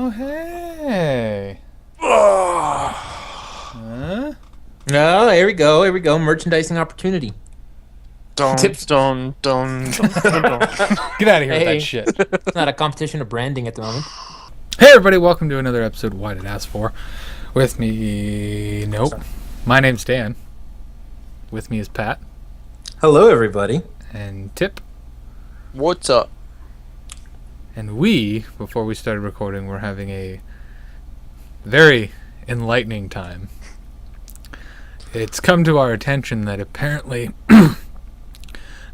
Oh, hey. Huh? No, here we go. Here we go. Merchandising opportunity. Tips. Don't. Get out of here with that shit. It's not a competition of branding at the moment. Hey, everybody. Welcome to another episode of Why Did Ask For? With me... Nope. My name's Dan. With me is Pat. Hello, everybody. And Tip. What's up? And we, before we started recording, were having a very enlightening time. It's come to our attention that apparently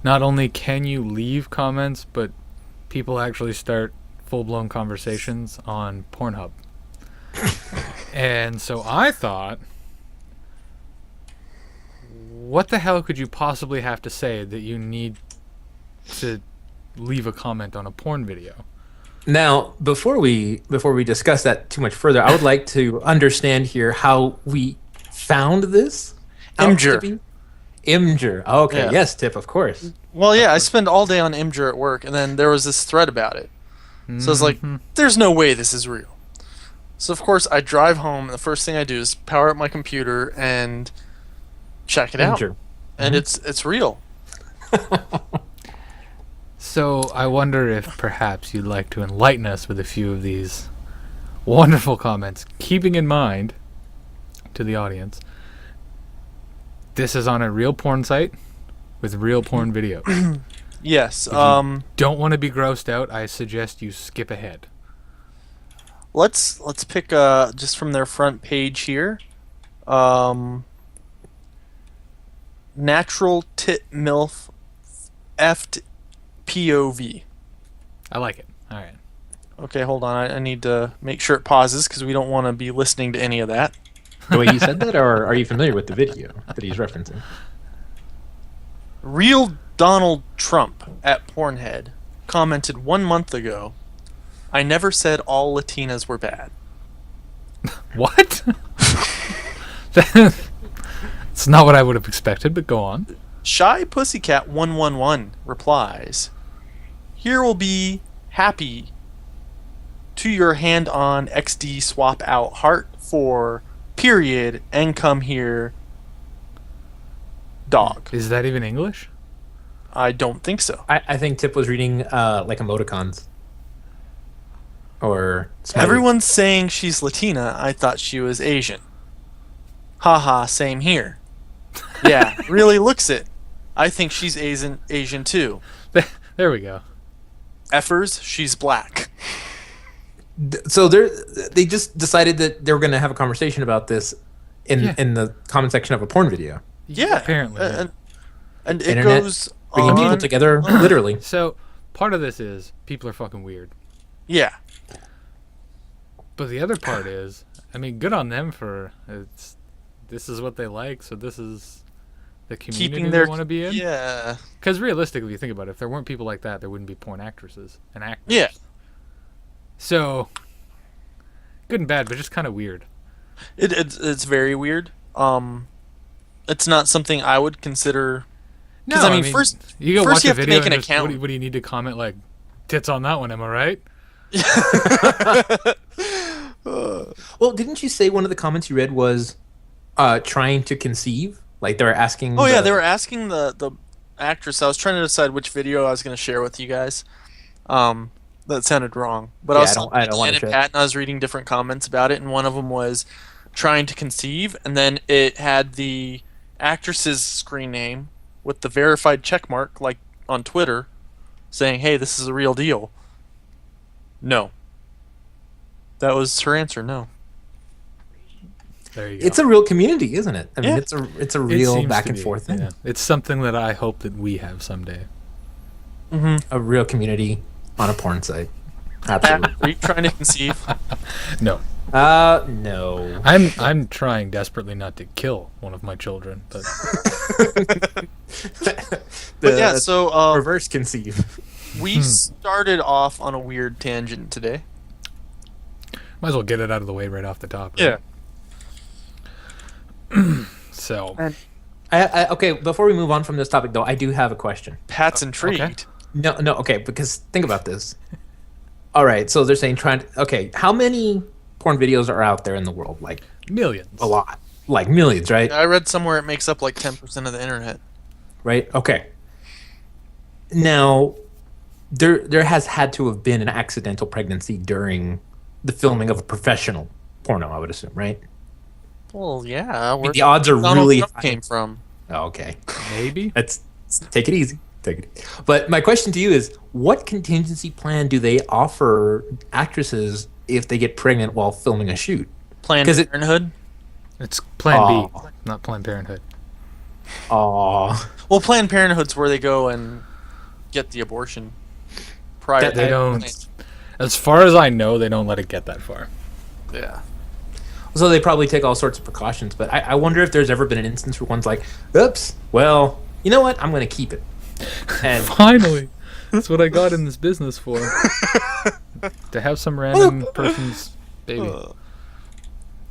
not only can you leave comments, but people actually start full-blown conversations on Pornhub. And so I thought, what the hell could you possibly have to say that you need to leave a comment on a porn video? Now, before we discuss that too much further, I would like to understand here how we found this. Imgur. Imgur. Okay, Yeah. yes, Tip, of course. Well, yeah, I spend all day on Imgur at work, and then there was this thread about it. So I was like, Mhm. there's no way this is real. So, of course, I drive home, and the first thing I do is power up my computer and check it out. Imgur. And it's real. So I wonder if perhaps you'd like to enlighten us with a few of these wonderful comments, keeping in mind, to the audience, this is on a real porn site with real porn video. Yes. you- Don't want to be grossed out, I suggest you skip ahead. Let's pick just from their front page here. Natural tit milf effed POV. I like it. All right. Okay, hold on. I need to make sure it pauses because we don't want to be listening to any of that. The way you said that, or are you familiar with the video that he's referencing? Real Donald Trump at Pornhead commented 1 month ago, "I never said all Latinas were bad." What? It's not what I would have expected, but go on. Shy Pussycat 111 replies, "Here will be happy to your hand-on XD swap out heart for period and come here dog." Is that even English? I don't think so. I think Tip was reading like emoticons. Or smiley. Everyone's saying she's Latina. I thought she was Asian. Haha, same here. Yeah, really looks it. I think she's Asian too. There we go. Effers, she's black. So they just decided that they were going to have a conversation about this in the comment section of a porn video. Yeah, Apparently. and it Internet goes Bringing on. people together, literally. So part of this is people are fucking weird. Yeah, But the other part is, I mean, good on them for this is what they like, so this is the community keeping they their want to be in. Yeah, Because realistically, you think about it, if there weren't people like that, there wouldn't be porn actresses and actors. Yeah. So, good and bad, but just kind of weird. it's very weird. It's not something I would consider. No, 'Cause, I mean, first you go first watch you a have to video make an and just, account. what do you need to comment like, tits on that one? Am I right? Well, didn't you say one of the comments you read was trying to conceive? Like they were asking. Oh yeah, they were asking the actress. I was trying to decide which video I was going to share with you guys. That sounded wrong, but Yeah, I was I don't talking wanna to share it. Pat, and I was reading different comments about it, and one of them was trying to conceive, and then it had the actress's screen name with the verified check mark, like on Twitter, saying, "Hey, this is a real deal." No. That was her answer. No. There you go. It's a real community, isn't it? I mean, Yeah. it's a It real seems back to and be, forth thing. yeah. It's something that I hope that we have someday. Mm-hmm. A real community on a porn site. Absolutely. Are you trying to conceive? No. No. I'm trying desperately not to kill one of my children, but But yeah, so reverse conceive. we started off on a weird tangent today. might as well get it out of the way right off the top. Right? So, Okay, before we move on from this topic, though, I do have a question. Pat's intrigued. No, okay, because think about this. All right, so they're saying okay, how many porn videos are out there in the world? Like Millions. a lot, like millions, right? I read somewhere it makes up like 10% of the internet. Right. Okay. Now, there has had to have been an accidental pregnancy during the filming of a professional porno, I would assume, right? Well, yeah. Where The odds are Donald really Trump high. came from. Oh, okay. Maybe. Let's take it easy. Take it easy. But my question to you is, what contingency plan do they offer actresses if they get pregnant while filming a shoot? Planned 'Cause it- Parenthood. It's Plan B, Aw. not Planned Parenthood. Oh, Well, Planned Parenthood's where they go and get the abortion prior. That- to They the don't. plan. As far as I know, they don't let it get that far. Yeah. so they probably take all sorts of precautions. But I wonder if there's ever been an instance where one's like, "Oops, well, you know what? I'm going to keep it." And Finally, that's what I got in this business for. To have some random person's baby.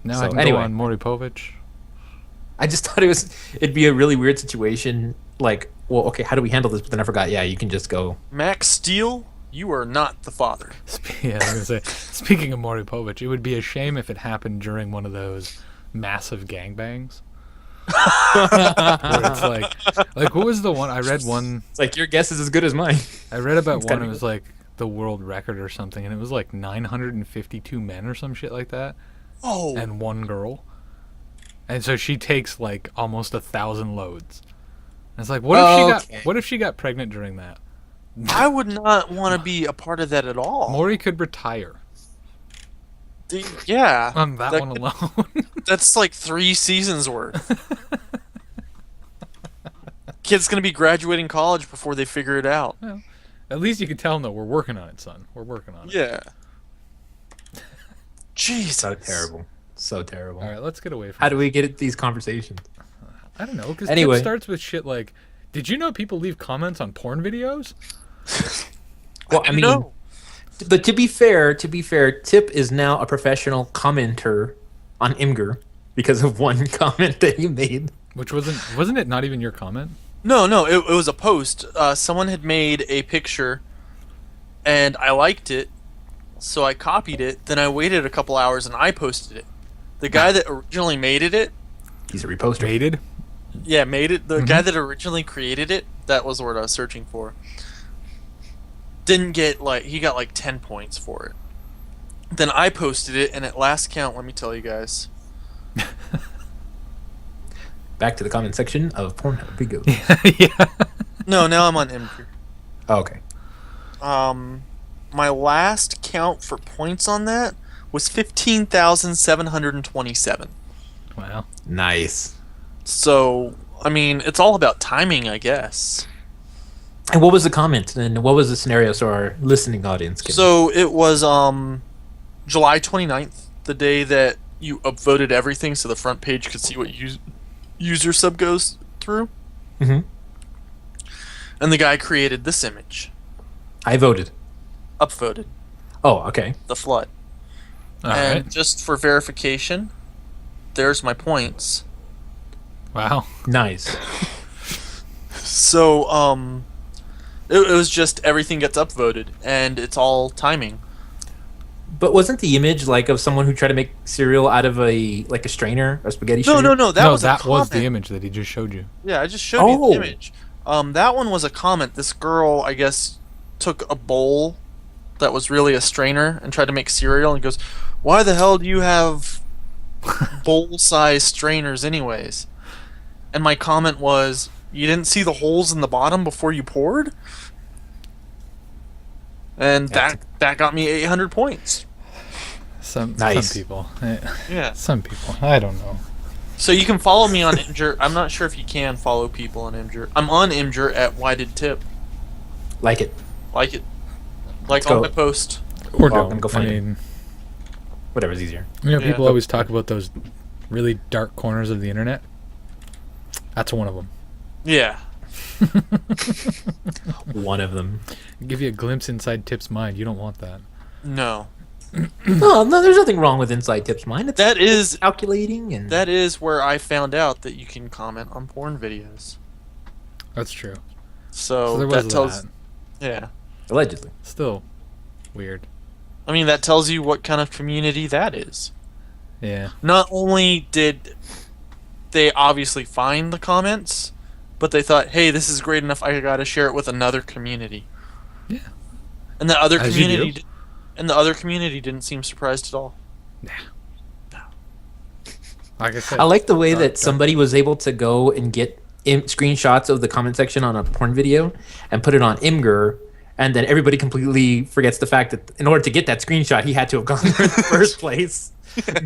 Now So, I can anyway. go on Maury Povich. I just thought it'd be a really weird situation. Like, well, okay, how do we handle this? But then I forgot. Yeah, you can just go. Max Steel, you are not the father. Yeah, I was gonna say. Speaking of Maury Povich, it would be a shame if it happened during one of those massive gangbangs. Where it's like what was the one I read? One It's like your guess is as good as mine. I read about It's one. gotta It be was like the world record or something, and it was like 952 men or some shit like that, Oh. and one girl. And so she takes like almost 1,000 loads. And it's like, what if she Okay. got? What if she got pregnant during that? I would not want to be a part of that at all. Maury could retire Yeah. on that That one could- alone. That's like 3 seasons worth. Kid's gonna be graduating college before they figure it out. At least you could tell them that we're working on it, son. We're working on it. Yeah. Jesus. So terrible. So terrible. All right, let's get away from. How do we get at these conversations? I don't know, because Anyway. Tip starts with shit like, "Did you know people leave comments on porn videos?" Well, I mean, No. but to be fair, Tip is now a professional commenter on Imgur because of one comment that he made. Which wasn't it not even your comment? No, it was a post. Someone had made a picture, and I liked it, so I copied it. Then I waited a couple hours, and I posted it. The guy that originally made it, He's a reposter. Rated? yeah, made it. The guy that originally created it, that was the word I was searching for. Didn't get he got like 10 points for it. Then I posted it, and at last count, let me tell you guys, Back to the comment section of Pornhub. We go. Yeah. no, now I'm on Imgur. Oh, okay. My last count for points on that was 15,727. Wow. Nice. So, I mean, it's all about timing, I guess. And what was the comment? And what was the scenario so our listening audience can... So, it was July 29th, the day that you upvoted everything so the front page could see what user sub goes through. Mhm. And the guy created this image. I voted. Upvoted. Oh, okay. The flood. All and right. just for verification, there's my points. Wow. Nice. So, it was just everything gets upvoted, and it's all timing. But wasn't the image like of someone who tried to make cereal out of a strainer, a spaghetti No, strainer? no, that No, was a that was the comment. image that he just showed you. Yeah, I just showed you Oh. the image. That one was a comment. This girl, I guess, took a bowl that was really a strainer and tried to make cereal and goes, "Why the hell do you have bowl-sized strainers anyways?" And my comment was, "You didn't see the holes in the bottom before you poured?" And Yeah, that got me 800 points. Some Nice. people. Yeah. Some people. I don't know. So you can follow me on Imgur. I'm not sure if you can follow people on Imgur. I'm on Imgur at Why Did Tip. Like it. Like it. Like Let's all go. my posts. Or Well, I'm don't. gonna go I find it. mean, Whatever's easier. Yeah. people always talk about those really dark corners of the internet. That's one of them. Yeah. One of them. Give you a glimpse inside Tip's mind. You don't want that. No. No, there's nothing wrong with Inside Tips Mine. It's That is calculating and that is where I found out that you can comment on porn videos. That's true. So, So there was that tells that. yeah. allegedly. Still weird. I mean, that tells you what kind of community that is. Yeah. Not only did they obviously find the comments, but they thought, hey, this is great enough, I gotta share it with another community. Yeah. And the other As you community do. didn't seem surprised at all. Like I said, I like the way Sorry, that somebody was able to go and get screenshots of the comment section on a porn video and put it on Imgur, and then everybody completely forgets the fact that in order to get that screenshot, he had to have gone there in the first place,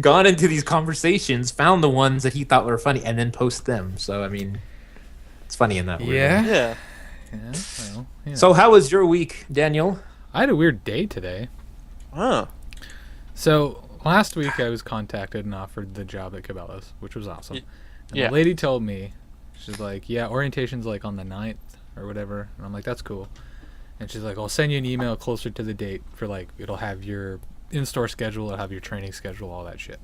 gone into these conversations, found the ones that he thought were funny, and then post them. So, I mean, it's funny in that way. Yeah. Yeah. Yeah. Well, yeah. So, how was your week, Daniel? I had a weird day today. Huh. So last week I was contacted and offered the job at Cabela's, which was awesome. And yeah. the lady told me, she's like, yeah, orientation's like on the 9th or whatever. And I'm like, that's cool. And she's like, I'll send you an email closer to the date for like, it'll have your in-store schedule, it'll have your training schedule, all that shit.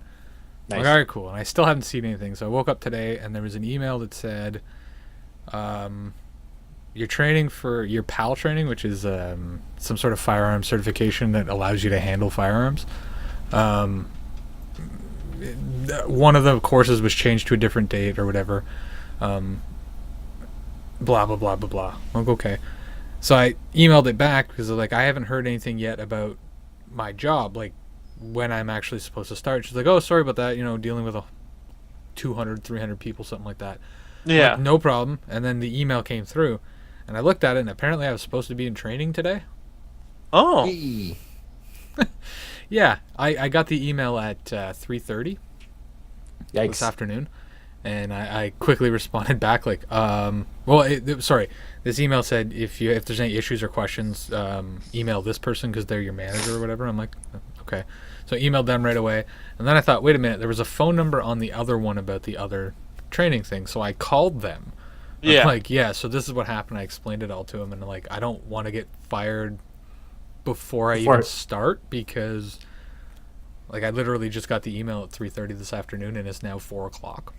I'm like, all right, cool. And I still haven't seen anything. So I woke up today and there was an email that said, your training for your PAL training, which is some sort of firearm certification that allows you to handle firearms. One of the courses was changed to a different date or whatever. Blah, blah, blah, blah, blah. I'm like, okay. So I emailed it back because like, I haven't heard anything yet about my job, like when I'm actually supposed to start. She's like, oh, sorry about that. Dealing with 200, 300 people, something like that. Yeah. Like, no problem. And then the email came through and I looked at it and apparently I was supposed to be in training today. Oh. Hey. Yeah, I got the email at 3:30 this Yikes. afternoon, and I quickly responded back like, sorry, this email said if there's any issues or questions, email this person because they're your manager or whatever. I'm like, okay, so I emailed them right away, and then I thought, wait a minute, there was a phone number on the other one about the other training thing, so I called them. Yeah. I'm like, yeah, so this is what happened. I explained it all to him, and like, I don't want to get fired before I even start because like I literally just got the email at 3:30 this afternoon and it's now 4:00.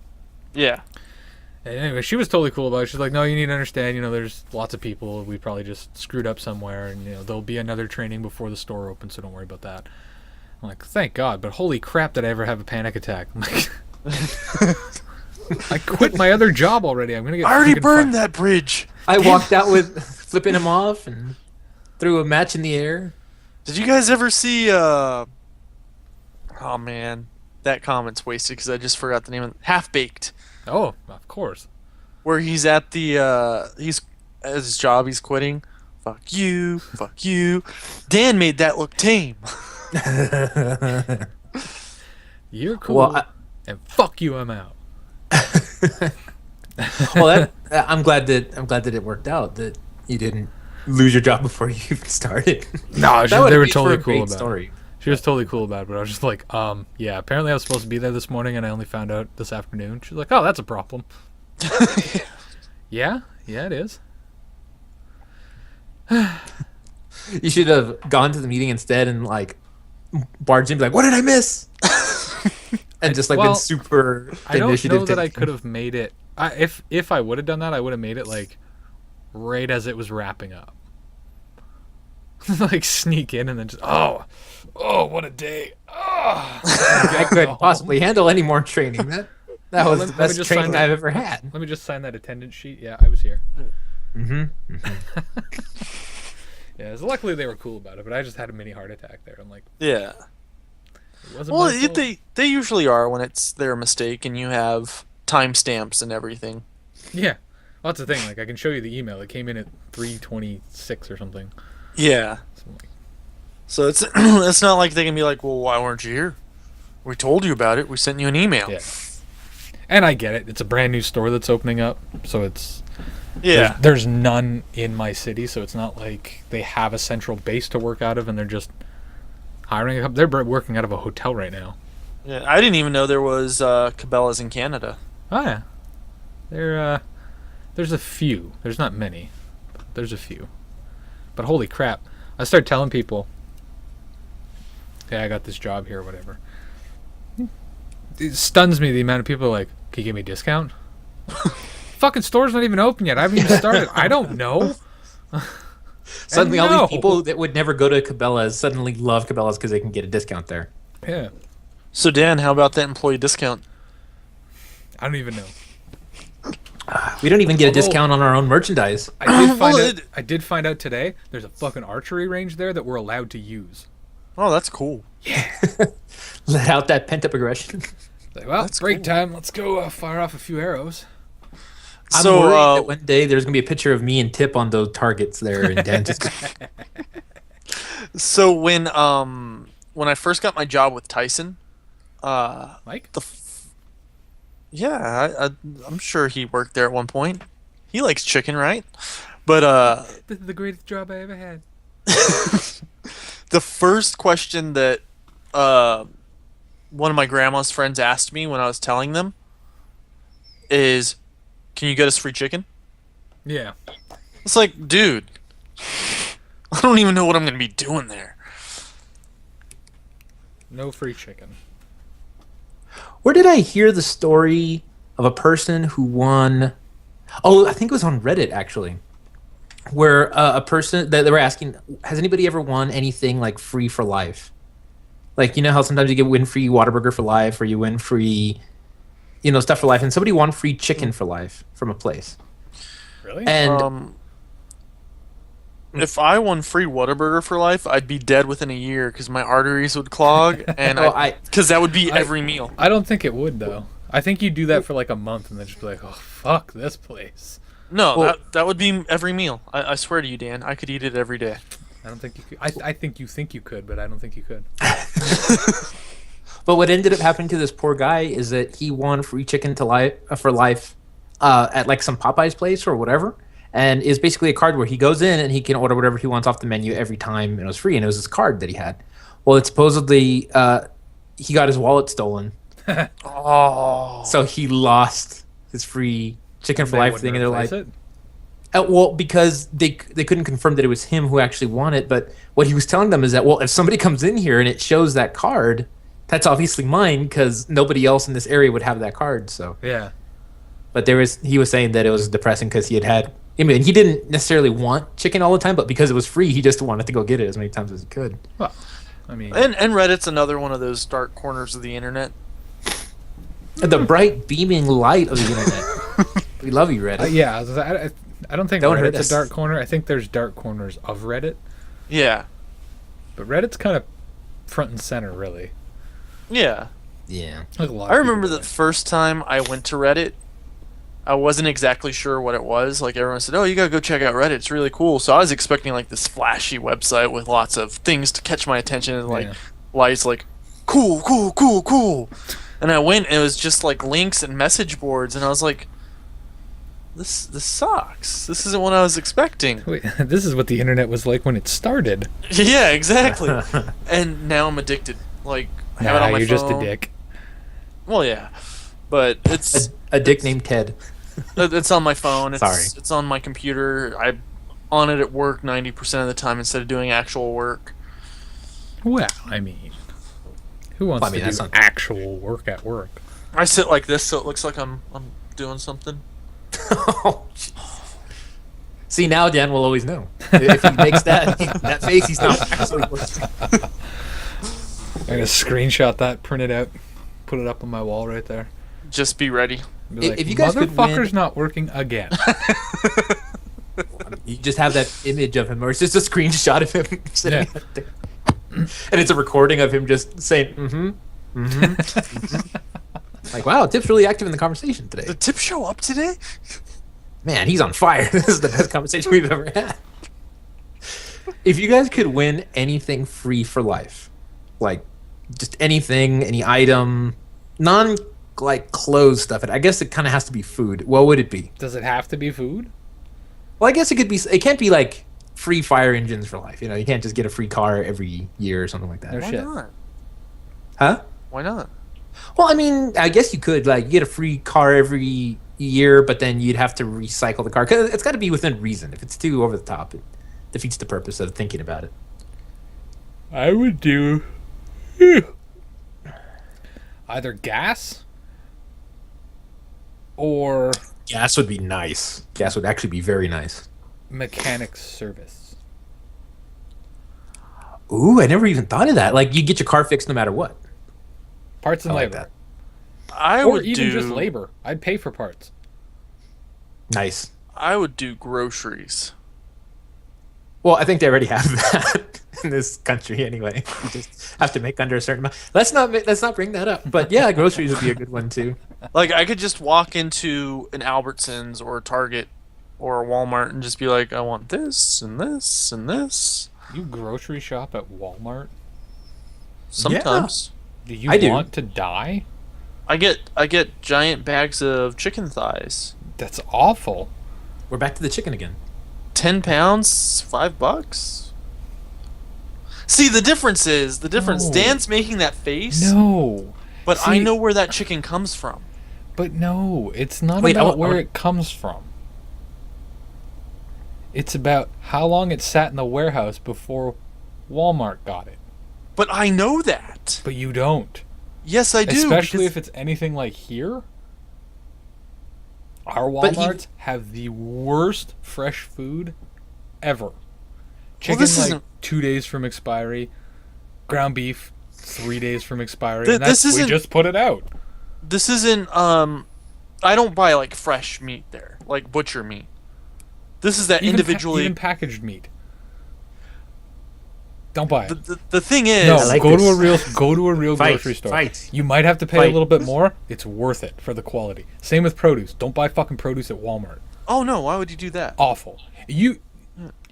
Yeah. And anyway, she was totally cool about it. She's like, no, you need to understand, there's lots of people. We probably just screwed up somewhere and there'll be another training before the store opens, so don't worry about that. I'm like, thank God, but holy crap did I ever have a panic attack. I'm like, I quit my other job already. I'm gonna get I already freaking burned that bridge. I walked out with flipping him off and threw a match in the air. Did you guys ever see oh man, that comment's wasted because I just forgot the name of it. Half Baked, Oh, of course. where he's at the he's at his job, he's quitting. Fuck you, fuck you. Dan made that look tame. You're cool. Well, and fuck you, I'm out. well, I'm glad that it worked out that you didn't lose your job before you even started. No, That would they were make for totally a cool great about it. story. She was totally cool about it, but I was just like, yeah, apparently I was supposed to be there this morning and I only found out this afternoon. She's like, oh, that's a problem. Yeah, it is. You should have gone to the meeting instead and like barged in, and be like, "What did I miss?" And just like Well, been super I don't initiative. know that I taking. could have made it. If I would have done that, I would have made it like right as it was wrapping up. Like sneak in and then just oh, what a day. Oh. I couldn't possibly handle any more training. That was let the me best just sign training that. I've ever had. Let me just sign that attendance sheet. Yeah, I was here. Mm-hmm. Yeah, so luckily they were cool about it, but I just had a mini heart attack there. I'm like, Yeah. it wasn't Well, my fault. they usually are when it's their mistake and you have timestamps and everything. Yeah. Well, that's the thing. Like, I can show you the email. It came in at 3:26 or something. Yeah. So I'm like, So it's it's not like they can be like, well, why weren't you here? We told you about it. We sent you an email. yeah. And I get it. It's a brand new store that's opening up, so it's Yeah. there's none in my city, so it's not like they have a central base to work out of, and they're just hiring a couple. They're working out of a hotel right now. Yeah. I didn't even know there was Cabela's in Canada. Oh yeah, there's a few. There's not many, but there's a few. But holy crap, I started telling people, "Hey, I got this job here, or whatever." It stuns me the amount of people like, "Can you give me a discount?" Fucking store's not even open yet. I haven't even started. I don't know. Suddenly, all no. these people that would never go to Cabela's suddenly love Cabela's because they can get a discount there. Yeah. So Dan, how about that employee discount? I don't even know. We don't even get a Although- discount on our own merchandise. I did find out today there's a fucking archery range there that we're allowed to use. Oh, that's cool. Let out that pent up aggression. Like, well, That's break cool. time. Let's go fire off a few arrows. I'm So, worried that one day there's gonna be a picture of me and Tip on those targets there, and Dan just So when I first got my job with Tyson, Mike? I'm sure he worked there at one point. He likes chicken, right? But This is the greatest job I ever had. the first question that one of my grandma's friends asked me when I was telling them is, "Can you get us free chicken?" Yeah. It's like, dude, I don't even know what I'm going to be doing there. No free chicken. Where did I hear the story of a person who won? Oh, I think it was on Reddit actually, where a person that they were asking, has anybody ever won anything like free for life? Like, you know how sometimes you win free Whataburger for life, or you win free, stuff for life, and somebody won free chicken for life from a place. Really? And If I won free Whataburger for life, I'd be dead within a year because my arteries would clog, and because that would be every meal. I don't think it would, though. I think you'd do that for like a month and then just be like, oh, fuck this place. No, Well- that would be every meal. I swear to you, Dan, I could eat it every day. I don't think you could. I think you could, but I don't think you could. But what ended up happening to this poor guy is that he won free chicken to life for life at like some Popeyes place or whatever, and is basically a card where he goes in and he can order whatever he wants off the menu every time, and it was free. And it was this card that he had. Well, it's supposedly he got his wallet stolen, Oh, so he lost his free chicken for They life wouldn't thing, and they're like, replace it? well, because they couldn't confirm that it was him who actually won it. But what he was telling them is that, well, if somebody comes in here and it shows that card, that's obviously mine because nobody else in this area would have that card. So, Yeah. but he was saying that it was depressing because he he didn't necessarily want chicken all the time, but because it was free, he just wanted to go get it as many times as he could. Well, I mean, and Reddit's another one of those dark corners of the internet. The bright beaming light of the internet. We love you, Reddit. yeah, I don't think Don't hurt Reddit's us. a dark corner. I think there's dark corners of Reddit, Yeah, but Reddit's kind of front and center, really. yeah. Yeah. Like a lot I of remember people the do. first time I went to Reddit, I wasn't exactly sure what it was. Like everyone said, "Oh, you gotta go check out Reddit. It's really cool." So I was expecting like this flashy website with lots of things to catch my attention and like Yeah. lights, like cool, cool, cool, cool. And I went, and it was just like links and message boards, and I was like, "This sucks. This isn't what I was expecting." Wait, this is what the internet was like when it started. Yeah, exactly. And now I'm addicted. Like I have it Nah, on my you're phone. just a dick. Well, yeah, but it's A dick named Ted. it's on my phone. It's, Sorry. it's on my computer. I'm on it at work 90% of the time instead of doing actual work. Well, I mean, who wants I mean, to that's do not- actual work at work? I sit like this so it looks like I'm doing something. Oh, jeez. See, now Dan will always know. If he makes that face, he's not actually working. I'm gonna screenshot that, print it out, put it up on my wall right there. Just be ready. Be If you guys could motherfucker's win- not working again. You just have that image of him, or it's just a screenshot of him sitting Yeah. out there. And it's a recording of him just saying, like, wow, Tip's really active in the conversation today. Did Tip show up today? Man, he's on fire. This is the best conversation we've ever had. If you guys could win anything free for life, like just anything, any item, non like clothes stuff, I guess it kind of has to be food. What would it be? Does it have to be food? Well, I guess it could be. It can't be like free fire engines for life. You can't just get a free car every year or something like that. No Why shit. not? Huh? Why not? Well, I mean, I guess you could like you get a free car every year, but then you'd have to recycle the car. 'Cause it's got to be within reason. If it's too over the top, it defeats the purpose of thinking about it. I would do either gas or Gas would be nice. Gas would actually be very nice. mechanic service. Ooh, I never even thought of that. Like, you get your car fixed no matter what. Parts and I like labor. that. I Or would even do just labor. I'd pay for parts. Nice. I would do groceries. Well, I think they already have that in this country anyway. You just have to make under a certain amount. Let's not bring that up. But yeah, groceries would be a good one too. Like I could just walk into an Albertsons or a Target or a Walmart and just be like, I want this and this and this. You grocery shop at Walmart? Sometimes Do you I do. want to die? I get giant bags of chicken thighs. That's awful. We're back to the chicken again. 10 pounds, $5. See, the difference is No. Dan's making that face, No. but I See- know where that chicken comes from. But no, it's not Wait, about I where wa- it comes from. It's about how long it sat in the warehouse before Walmart got it. But I know that. But you don't. Yes, I do. Especially because- if it's anything like here. Our But you- Walmarts have the worst fresh food ever. Chicken this like isn't- 2 days from expiry. Ground beef 3 days from expiry. Th- And that's, this we isn't- just put it out. this isn't I don't buy like fresh meat there, like butcher meat. This is that individually. even packaged meat. Don't buy it. The thing is, No, I like go this. to a real Fight, grocery store. fight. You might have to pay a Fight. little bit more. It's worth it for the quality. Same with produce. Don't buy fucking produce at Walmart. oh no, why would you do that? Awful. If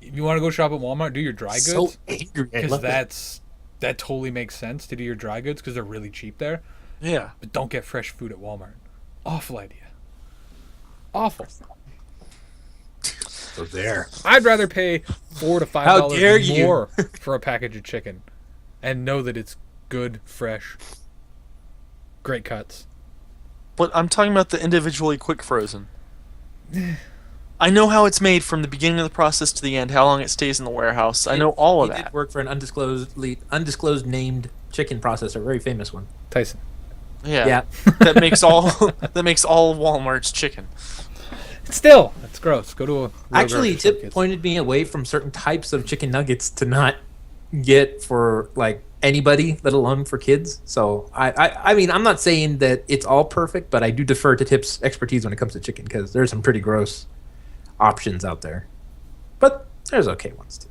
you want to go shop at Walmart, do your dry goods So angry. I because love that. that totally makes sense to do your dry goods because they're really cheap there. Yeah. But don't get fresh food at Walmart. Awful idea. Awful. So there. I'd rather pay $4 to How dare $5 you. more for a package of chicken, and know that it's good, fresh, great cuts. But I'm talking about the individually quick frozen. I know how it's made from the beginning of the process to the end, how long it stays in the warehouse. I know all of He that. did work for an undisclosed named chicken processor, a very famous one. Tyson. Yeah. that makes all of Walmart's chicken. Still, that's gross. Go to a real Actually, grocery store, Tip kids. pointed me away from certain types of chicken nuggets to not get for like anybody, let alone for kids. So I mean, I'm not saying that it's all perfect, but I do defer to Tip's expertise when it comes to chicken because there's some pretty gross options out there. But there's okay ones too.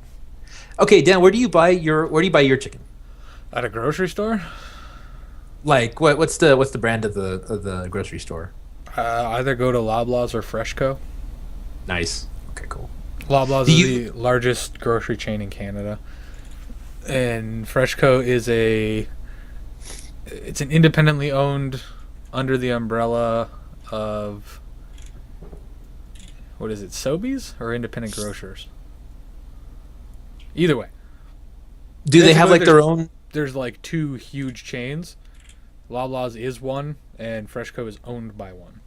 Okay, Dan, where do you buy your chicken? At a grocery store? Like what's the brand of the grocery store? Either go to Loblaws or Freshco. Nice. Okay, cool. Loblaws Do is you- the largest grocery chain in Canada, and Freshco is it's an independently owned under the umbrella of what is it, Sobeys or Independent Grocers? Either way, Do they have Basically, like their own? there's like two huge chains. Loblaws is one, and Freshco is owned by one.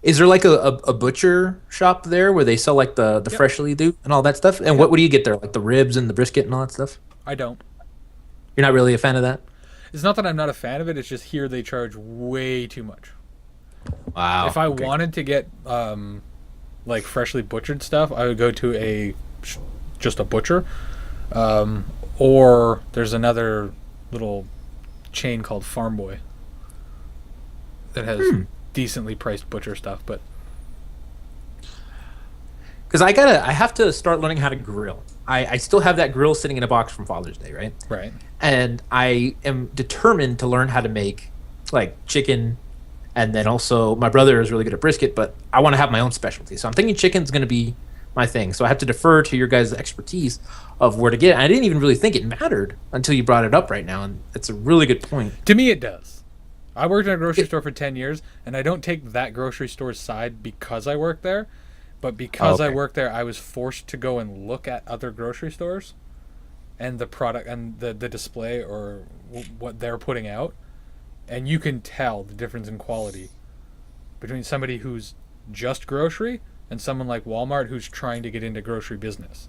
Is there like a butcher shop there where they sell like the Yep. freshly do and all that stuff? And what do you get there? Like the ribs and the brisket and all that stuff? I don't. You're not really a fan of that? It's not that I'm not a fan of it. It's just here they charge way too much. Wow. If I wanted to get like freshly butchered stuff, I would go to just a butcher, or there's another little chain called Farm Boy that has decently priced butcher stuff. But Because I have to start learning how to grill. I still have that grill sitting in a box from Father's Day, right? right, And I am determined to learn how to make like chicken, and then also my brother is really good at brisket, but I want to have my own specialty. So I'm thinking chicken's going to be my thing. So I have to defer to your guys' expertise of where to get it. I didn't even really think it mattered until you brought it up right now, and it's a really good point. to me it does. I worked at a grocery store for 10 years, and I don't take that grocery store's side because I work there, but because I Okay. work there, I was forced to go and look at other grocery stores and the product and the display or what they're putting out, and you can tell the difference in quality between somebody who's just grocery and someone like Walmart who's trying to get into grocery business.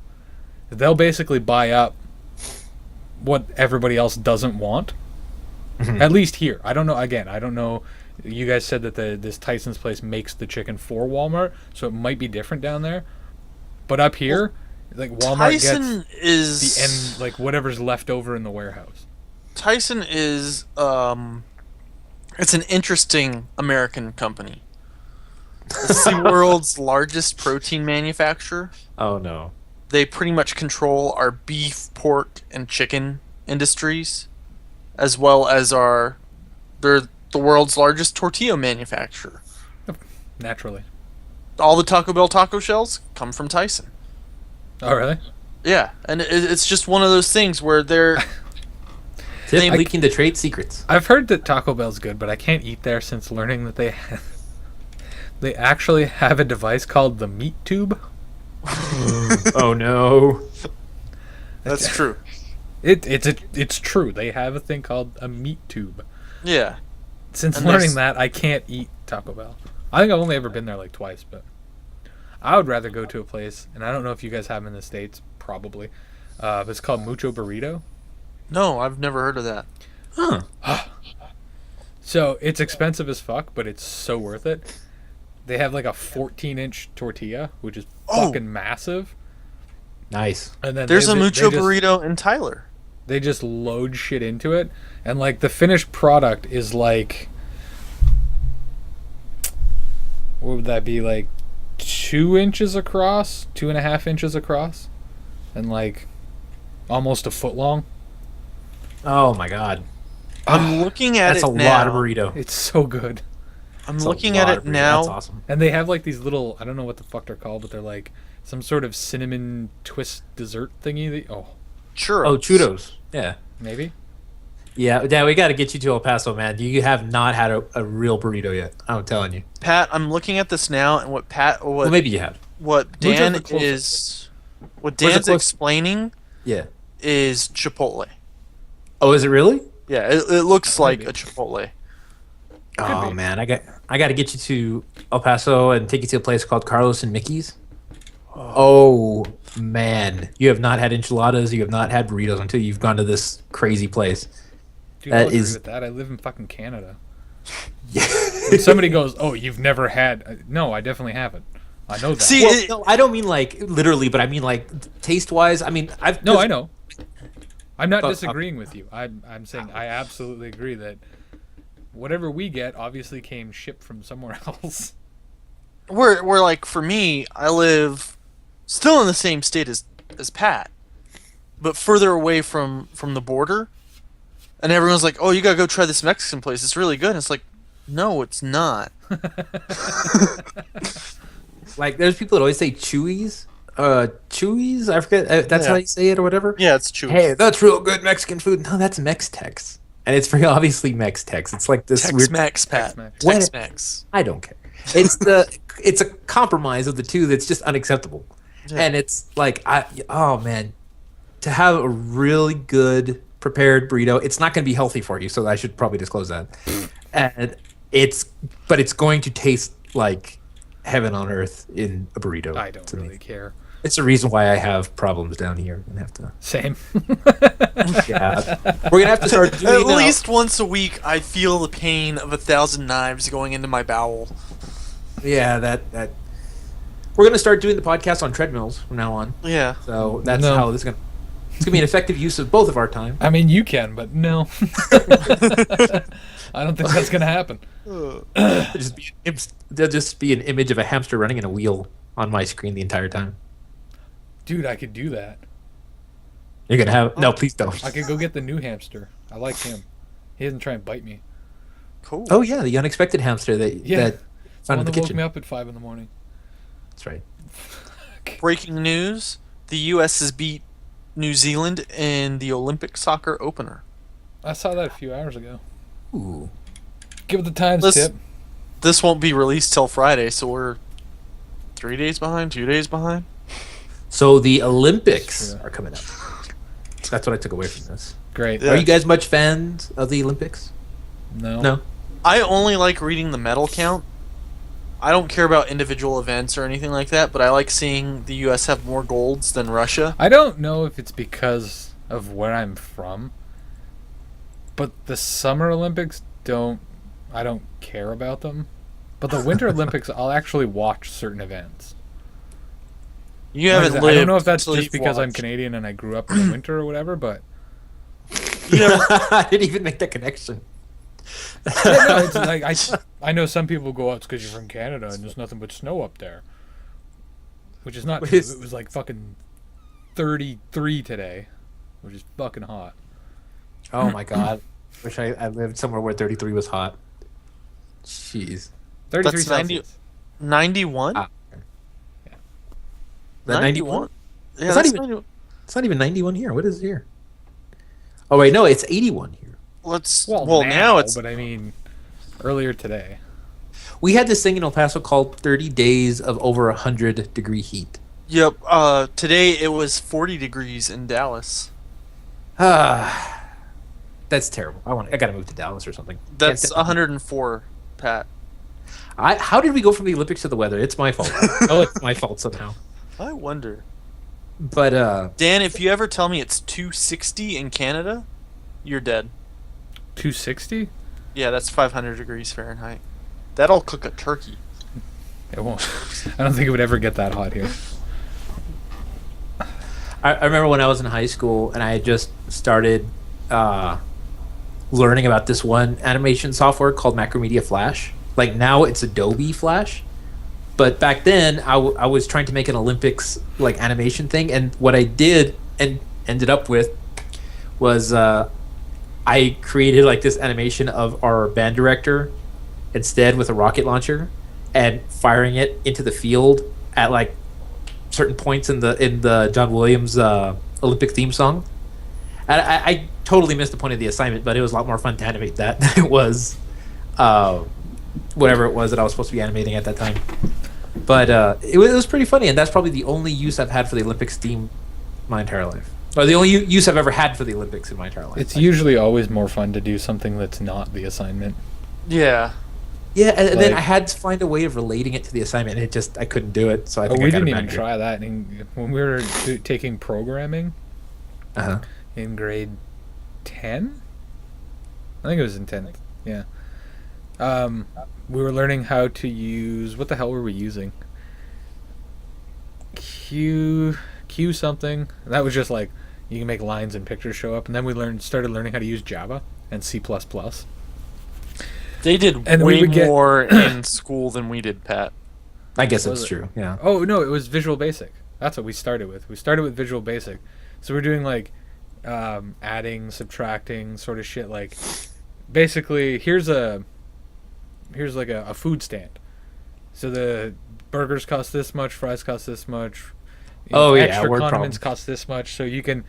They'll basically buy up what everybody else doesn't want. At least here. I don't know. Again, I don't know. You guys said that this Tyson's place makes the chicken for Walmart, so it might be different down there. But up here, Like Walmart Tyson gets is the end, like whatever's left over in the warehouse. Tyson is it's an interesting American company. It's the world's largest protein manufacturer. Oh no. They pretty much control our beef, pork, and chicken industries, as well as they're the world's largest tortilla manufacturer. Naturally. All the Taco Bell taco shells come from Tyson. Oh, really? Yeah, and it's just one of those things where they're Tip leaking the trade secrets. I've heard that Taco Bell's good, but I can't eat there since learning that they actually have a device called the meat tube. Oh no. that's true. It's true. They have a thing called a meat tube. Yeah. Since And learning that, I can't eat Taco Bell. I think I've only ever been there like twice, but I would rather go to a place, and I don't know if you guys have them in the States, probably. But it's called Mucho Burrito. No, I've never heard of that. Huh. So it's expensive as fuck, but it's so worth it. They have like a 14-inch tortilla, which is fucking massive. Nice. And then There's a they Mucho just- Burrito in Tyler. They just load shit into it, and like the finished product is like, what would that be, like 2 inches across, 2.5 inches across, and like almost a foot long. Oh my god. I'm looking at That's it a now. lot of burrito. It's so good. I'm That's a looking at lot it of burrito. now. That's awesome. And they have like these little, I don't know what the fuck they're called, but they're like some sort of cinnamon twist dessert thingy. Churros. Oh, Chudos. Yeah. Maybe. Yeah, we got to get you to El Paso, man. You have not had a real burrito yet. I'm telling you. Pat, I'm looking at this now, and Well, maybe you have. what Mucho's Dan the closest. is, what Where's the Dan's closest? explaining Yeah. is Chipotle. Oh, is it really? Yeah, it looks like Maybe. a Chipotle. Oh be. man, I got to get you to El Paso and take you to a place called Carlos and Mickey's. Oh man, you have not had enchiladas. You have not had burritos until you've gone to this crazy place. Dude, That I'll agree is- with that. I live in fucking Canada. When somebody goes, "Oh, you've never had?" No, I definitely haven't. I know that. See, Well, it- no, I don't mean like literally, but I mean like taste wise. I mean, I've No, I know. I'm not But, disagreeing with you. I'm saying I absolutely agree that whatever we get obviously came shipped from somewhere else. we're like, for me, I live still in the same state as Pat, but further away from the border. And everyone's like, "Oh, you gotta go try this Mexican place. It's really good." And it's like, no, it's not. Like there's people that always say Chewy's. Chewy's. I forget. That's Yeah. how you say it or whatever. Yeah, it's true. Hey, that's real good Mexican food. No, that's Mex-Tex, and it's very obviously Mex-Tex. It's like this weird. Tex-Mex, Pat. Tex-Mex. Tex-Mex. I don't care. It's it's a compromise of the two that's just unacceptable. Yeah. And it's like oh man, to have a really good prepared burrito, it's not going to be healthy for you, so I should probably disclose that. And it's going to taste like heaven on earth in a burrito. I don't to me. really care. It's the reason why I have problems down here and have to. Same. Yeah, we're gonna have to start doing At least once a week, I feel the pain of 1,000 knives going into my bowel. Yeah, that we're gonna start doing the podcast on treadmills from now on. Yeah. So that's No. how this is gonna. It's gonna be an effective use of both of our time. I mean, you can, but no. I don't think that's gonna happen. There'll just be an image of a hamster running in a wheel on my screen the entire time. Dude, I could do that. You're gonna have no, please don't. I could go get the new hamster. I like him. He doesn't try and bite me. Cool. Oh yeah, the unexpected hamster that Yeah. that The found one in the that woke kitchen. me up at 5 a.m. That's right. Breaking news: the U.S. has beat New Zealand in the Olympic soccer opener. I saw that a few hours ago. Ooh. Give it the times, Listen- Tip. This won't be released till Friday, so we're 3 days behind, 2 days behind. So the Olympics That's true. are coming up. That's what I took away from this. Great. Yeah. Are you guys much fans of the Olympics? No. No. I only like reading the medal count. I don't care about individual events or anything like that, but I like seeing the U.S. have more golds than Russia. I don't know if it's because of where I'm from, but the Summer Olympics I don't care about them. But the Winter Olympics, I'll actually watch certain events. You Like I haven't said, lived. I don't know if that's till just you've because I'm watched. Canadian and I grew up in the winter or whatever, but You know, I didn't even make that connection. yeah, no, it's like I know some people go, "Oh, it's because you're from Canada and there's nothing but snow up there," which is not Which true. is- It was like fucking 33 today, which is fucking hot. Oh my god. Wish I lived somewhere where 33 was hot. Jeez. 33 That's 90 Celsius. 91. Ah, That 91? Yeah, It's not that's even- 91. It's not even 91 here. What is it here? Oh wait, no, it's 81 here. Well, now it's but I mean, earlier today. We had this thing in El Paso called 30 days of over 100-degree heat. yep. Today it was 40 degrees in Dallas. Ah, that's terrible. I gotta move to Dallas or something. That's Can't- 104, Pat. How did we go from the Olympics to the weather? It's my fault. Oh, it's my fault somehow. I wonder. But Dan, if you ever tell me it's 260 in Canada, you're dead. 260? Yeah, that's 500 degrees Fahrenheit. That'll cook a turkey. It won't. I don't think it would ever get that hot here. I remember when I was in high school and I had just started learning about this one animation software called Macromedia Flash. Like now it's Adobe Flash, but back then I was trying to make an Olympics like animation thing, and what I did and ended up with was I created like this animation of our band director instead with a rocket launcher and firing it into the field at like certain points in the John Williams Olympic theme song. And I totally missed the point of the assignment, but it was a lot more fun to animate that than it was whatever it was that I was supposed to be animating at that time. But it was pretty funny, and that's probably the only use I've had for the Olympics theme my entire life. Or the only use I've ever had for the Olympics in my entire life. It's usually always more fun to do something that's not the assignment. Yeah. Yeah, and then Like- I had to find a way of relating it to the assignment, and I couldn't do it. So I Oh, think we I got didn't it even back try that. When we were taking programming Uh-huh. in grade 10? I think it was in 10th. Yeah. We were learning how to use... What the hell were we using? Q something. That was just like, you can make lines and pictures show up. And then we started learning how to use Java and C++. They did And we way would get- more in school than we did, Pat. I guess Was that's it? true. Yeah. Oh, no, it was Visual Basic. That's what we started with. We started with Visual Basic. So we're doing like adding, subtracting sort of shit. Like basically, here's like a food stand. So the burgers cost this much, fries cost this much. Oh, yeah, extra word condiments problem. cost this much. So you can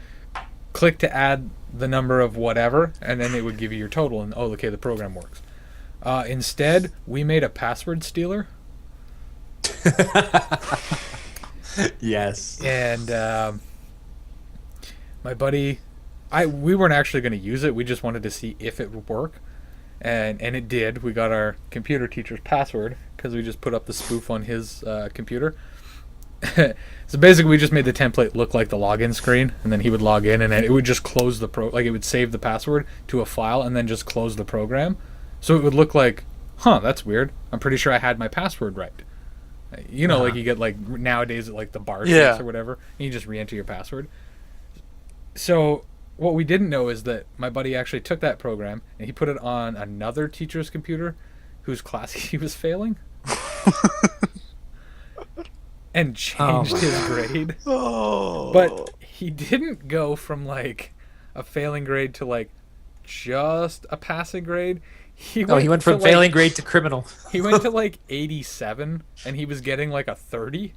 click to add the number of whatever, and then it would give you your total. And oh, okay, the program works. Instead, we made a password stealer. Yes. And my buddy, we weren't actually going to use it. We just wanted to see if it would work, and it did. We got our computer teacher's password because we just put up the spoof on his computer. So basically, we just made the template look like the login screen, and then he would log in, and then it would just close the like it would save the password to a file, and then just close the program. So it would look like, huh, that's weird. I'm pretty sure I had my password right. You know, like you get like nowadays at like the bar Yeah. shops or whatever, and you just re-enter your password. So what we didn't know is that my buddy actually took that program and he put it on another teacher's computer whose class he was failing. And changed my his grade. Oh. But he didn't go from like a failing grade to like just a passing grade. He went from to, like, failing grade to criminal. He went to like 87 and he was getting like a 30.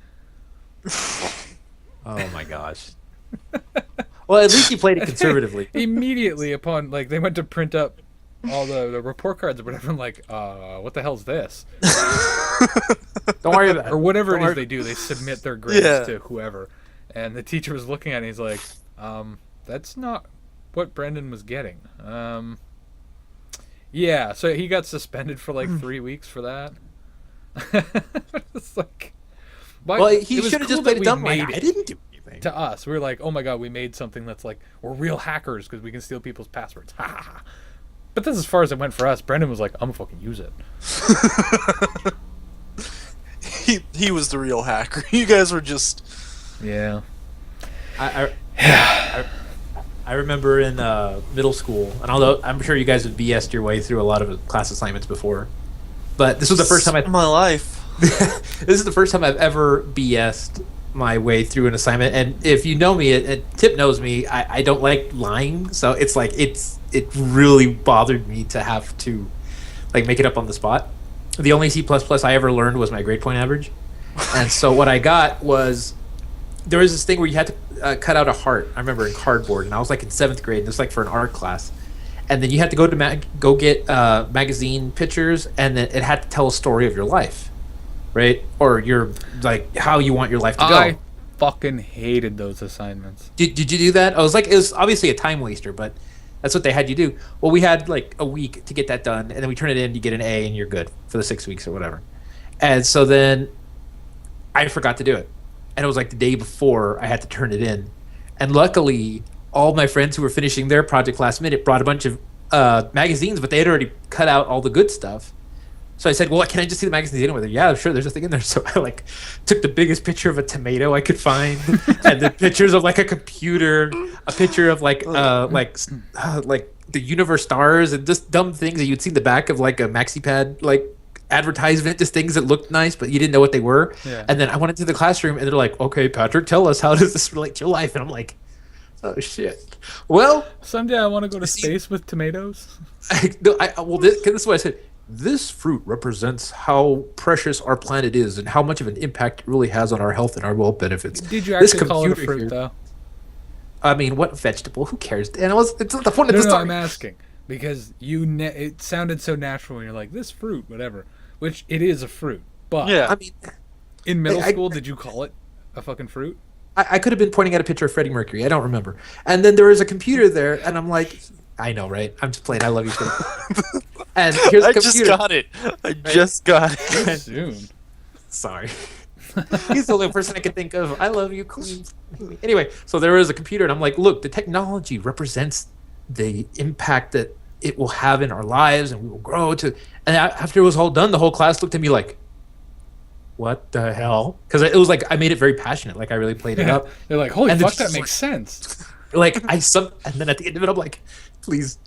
Oh my gosh. Well, at least you played it conservatively. Immediately upon like they went to print up all the report cards or whatever, I'm like, what the hell's this? Don't worry about it. Or whatever Don't it is worry- they do, they submit their grades Yeah. to whoever. And the teacher was looking at it and he's like, that's not what Brendan was getting. Yeah, so he got suspended for like 3 weeks for that. It's like, but Well, it he was should have cool just that played it we dumb. Like, made I it. didn't do anything. To us, we were like, oh my god, we made something that's like, we're real hackers because we can steal people's passwords. Ha ha ha. But that's as far as it went for us. Brendan was like, I'm gonna fucking use it. he was the real hacker. You guys were just Yeah. I, I remember in middle school, and although I'm sure you guys have BS'd your way through a lot of class assignments before, but this was the first time my life. this is the first time I've ever BS'd my way through an assignment. And if you know me, Tip knows me, I don't like lying, so it's like it really bothered me to have to like make it up on the spot. The only C++ I ever learned was my grade point average, and so what I got was there was this thing where you had to cut out a heart. I remember in cardboard, and I was like in 7th grade. And it was like for an art class, and then you had to go to go get magazine pictures, and then it had to tell a story of your life, right? Or your like how you want your life to go. I fucking hated those assignments. Did you do that? I was like, it was obviously a time waster, but that's what they had you do. Well, we had like a week to get that done, and then we turn it in, you get an A, and you're good for the 6 weeks or whatever. And so then I forgot to do it. And it was like the day before I had to turn it in. And luckily, all my friends who were finishing their project last minute brought a bunch of magazines, but they had already cut out all the good stuff. So I said, well, can I just see the magazines in with it? Yeah, sure, there's a thing in there. So I like took the biggest picture of a tomato I could find, and the pictures of like a computer, a picture of like the universe stars, and just dumb things that you'd see in the back of like a MaxiPad like advertisement, just things that looked nice, but you didn't know what they were. Yeah. And then I went into the classroom, and they're like, okay, Patrick, tell us, how does this relate to your life? And I'm like, oh, shit. Well, Someday I want to go to space with tomatoes. this is what I said. This fruit represents how precious our planet is and how much of an impact it really has on our health and our well benefits. Did you This actually call it a computer fruit, here- though? I mean, what vegetable? Who cares? And it's not the point of No, the no, story. I'm asking. Because it sounded so natural when you're like, this fruit, whatever. Which, it is a fruit. But Yeah. I mean, in middle I- school, did you call it a fucking fruit? I could have been pointing at a picture of Freddie Mercury. I don't remember. And then there was a computer there, and I'm like, I know, right? I'm just playing. I love you, too. And here's I the just computer. got it. I just got it. Too soon. Sorry. He's the only person I can think of. I love you, Queen. Anyway, so there was a computer, and I'm like, look, the technology represents the impact that it will have in our lives, and we will grow to. And after it was all done, the whole class looked at me like, what the hell? Because it was like I made it very passionate. Like I really played it up. They're like, holy And the fuck, that teacher's makes sense. Like and then at the end of it, I'm like, please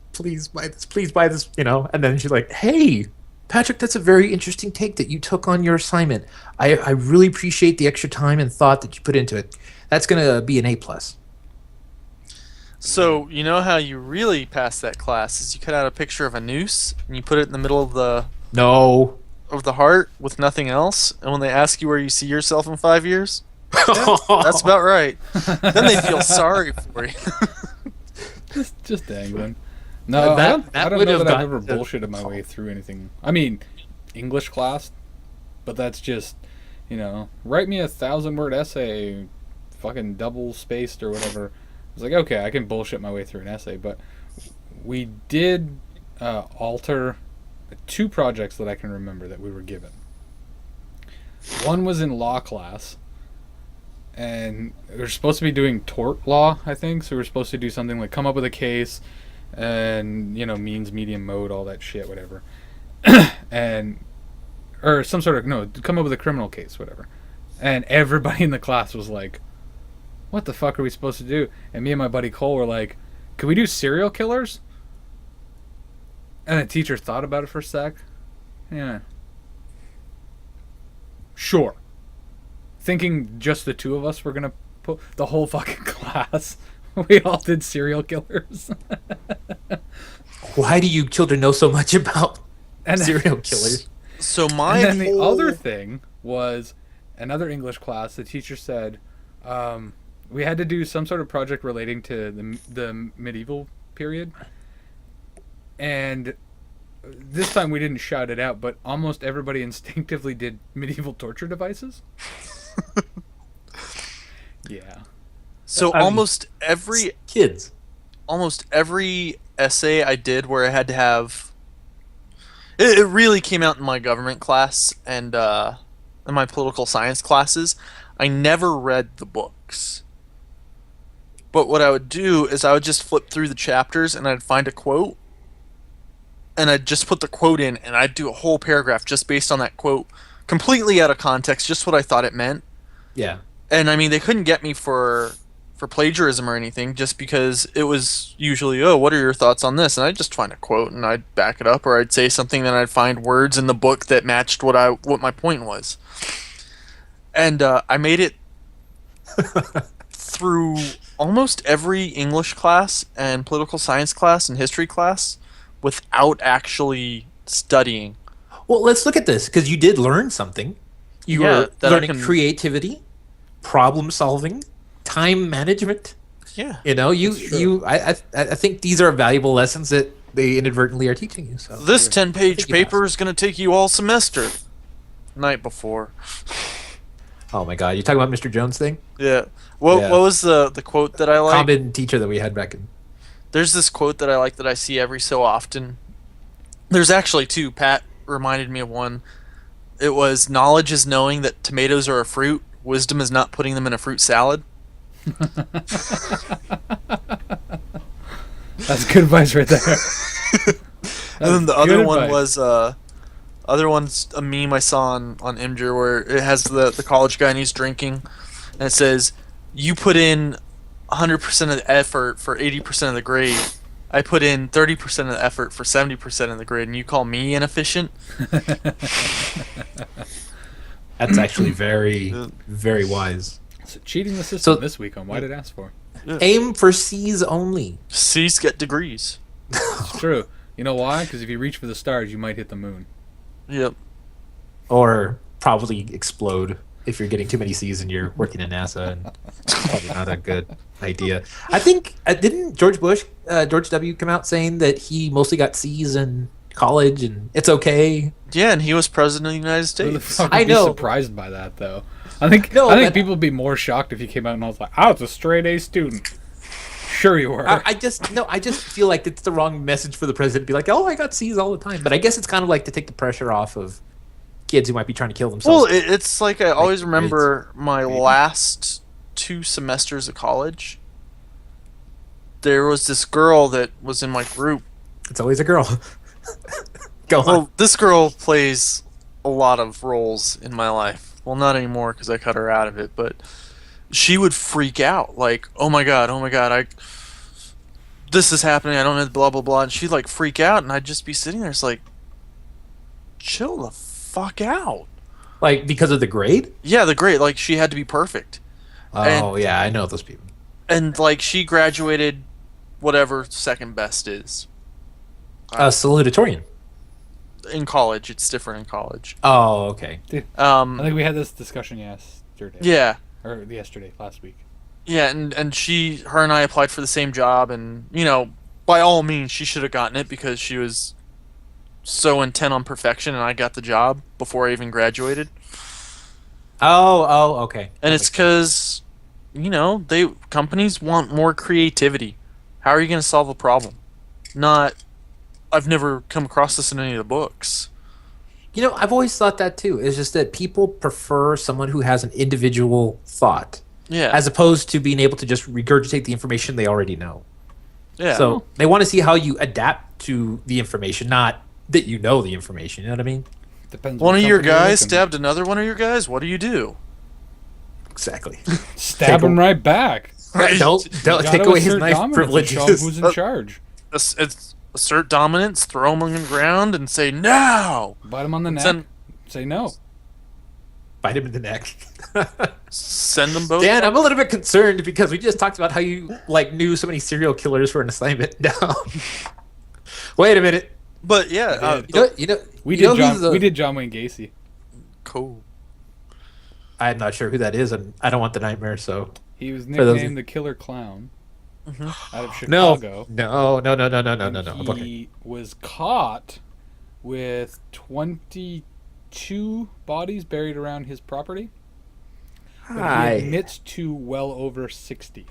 buy this, you know. And then she's like, hey, Patrick, that's a very interesting take that you took on your assignment. I really appreciate the extra time and thought that you put into it. That's gonna be an A+. So you know how you really pass that class is you cut out a picture of a noose and you put it in the middle of the No. heart with nothing else, and when they ask you where you see yourself in 5 years, that's about right. Then they feel sorry for you. just dangling. No, That- I don't, that I don't would know have that I've ever gotten to- bullshitted my way through anything. I mean, English class, but that's just, write me a 1,000-word essay, fucking double spaced or whatever. I was like, okay, I can bullshit my way through an essay, but we did alter 2 projects that I can remember that we were given. One was in law class, and we were supposed to be doing tort law, I think. So we were supposed to do something like come up with a case, and means, medium, mode, all that shit, whatever, or some sort of come up with a criminal case, whatever. And everybody in the class was like, "What the fuck are we supposed to do?" And me and my buddy Cole were like, "Could we do serial killers?" And the teacher thought about it for a sec. Yeah. Sure. Thinking just the 2 of us were gonna put the whole fucking class. We all did serial killers. Why do you children know so much about And serial killers? So my And then the whole- other thing was another English class. The teacher said we had to do some sort of project relating to the medieval period. And this time we didn't shout it out, but almost everybody instinctively did medieval torture devices. Yeah. So I mean, almost every Kids. essay I did where I had to have it really came out in my government class and in my political science classes. I never read the books. But what I would do is I would just flip through the chapters and I'd find a quote and I'd just put the quote in and I'd do a whole paragraph just based on that quote, completely out of context, just what I thought it meant. Yeah. And I mean, they couldn't get me for plagiarism or anything, just because it was usually, oh, what are your thoughts on this? And I'd just find a quote and I'd back it up, or I'd say something, then I'd find words in the book that matched what my point was. And I made it through almost every English class and political science class and history class without actually studying. Well, let's look at this because you did learn something. You Yeah, were that I learning can- creativity, problem solving, time management. Yeah. You know, I think these are valuable lessons that they inadvertently are teaching you. So This I 10-page think you paper is going to take you all semester. Night before. oh my God, you talking about Mr. Jones thing? Yeah. What Yeah. what was the quote that I like? Common teacher that we had back in. There's this quote that I like that I see every so often. There's actually two. Pat reminded me of one. It was, knowledge is knowing that tomatoes are a fruit. Wisdom is not putting them in a fruit salad. That's good advice right there. And then the That's other good one advice. was other one's a meme I saw on Imgur where it has the college guy and he's drinking, and it says, "You put in 100% of the effort for 80% of the grade. I put in 30% of the effort for 70% of the grade, and you call me inefficient?" That's actually very, very wise. So cheating the system So- this week on Why Did Ask For? Aim for C's only. C's get degrees. It's true. You know why? Because if you reach for the stars, you might hit the moon. Yep. Or probably explode if you're getting too many C's and you're working in NASA, and it's probably not a good idea. I think didn't George W. come out saying that he mostly got C's in college and it's okay. Yeah, and he was president of the United Who the States. fuck would I be know. surprised by that, though? I think No, I think but- people would be more shocked if he came out and I was like, "I was a straight A student." Sure, you were. I just feel like it's the wrong message for the president to be like, oh, I got C's all the time. But I guess it's kind of like to take the pressure off of kids who might be trying to kill themselves. Well, it's like I always grades, remember my maybe. last 2 semesters of college. There was this girl that was in my group. It's always a girl. Go on. Well, this girl plays a lot of roles in my life. Well, not anymore because I cut her out of it, but she would freak out, like, oh my god, this is happening, I don't know, blah blah blah, and she'd like freak out, and I'd just be sitting there, it's like, chill the fuck out. Like because of the grade? Yeah, the grade, like, she had to be perfect. Oh yeah, I know those people. And like, she graduated whatever second best is. Salutatorian. In college, it's different in college. Oh, okay. I think we had this discussion yesterday. Yeah. Or last week. Yeah, and her and I applied for the same job, and, you know, by all means, she should have gotten it because she was so intent on perfection, and I got the job before I even graduated. Oh, okay. And it's because, you know, companies want more creativity. How are you going to solve a problem? Not, I've never come across this in any of the books. You know, I've always thought that too. It's just that people prefer someone who has an individual thought Yeah. as opposed to being able to just regurgitate the information they already know. yeah. So they want to see how you adapt to the information, not that you know the information. You know what I mean? Depends. one what of your company you're guys looking. stabbed another one of your guys? What do you do? Exactly. Stab him right back. don't You take gotta away his assert knife dominance and show him privileges. who's in charge? It's assert dominance, throw him on the ground, and say, now! Bite him on the neck. Send, Say no. Bite him in the neck. send them both. Dan, I'm a little bit concerned because we just talked about how you knew so many serial killers for an assignment. No. Wait a minute. But yeah, We you know did who's John. We did John Wayne Gacy. cool. I'm not sure who that is, and I don't want the nightmare. So He was For those- nicknamed the Killer Clown Mhm. out of no, Chicago. no. And Okay. He was caught with 22 bodies buried around his property. But Hi. he admits to well over 60.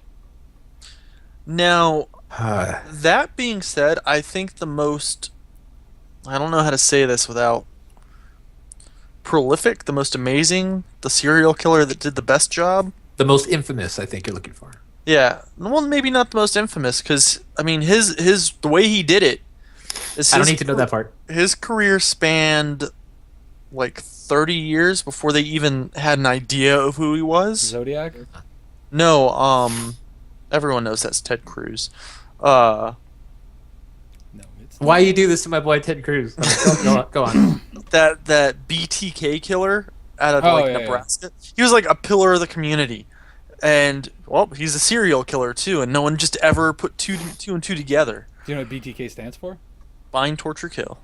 Now, Hi. that being said, I think the most, I don't know how to say this without prolific, the most amazing, the serial killer that did the best job. The most infamous, I think you're looking for. Yeah, well, maybe not the most infamous, because I mean, his the way he did it. Is I don't his- need to know that part. His career spanned like 30 years before they even had an idea of who he was. Zodiac? No, everyone knows that's Ted Cruz. Uh, No, it's Why you do this to my boy Ted Cruz? Go on. that BTK killer out of Oh, like yeah, Nebraska. He was like a pillar of the community, and well, he's a serial killer too, and no one just ever put two and two together. Do you know what BTK stands for? Bind, torture, kill.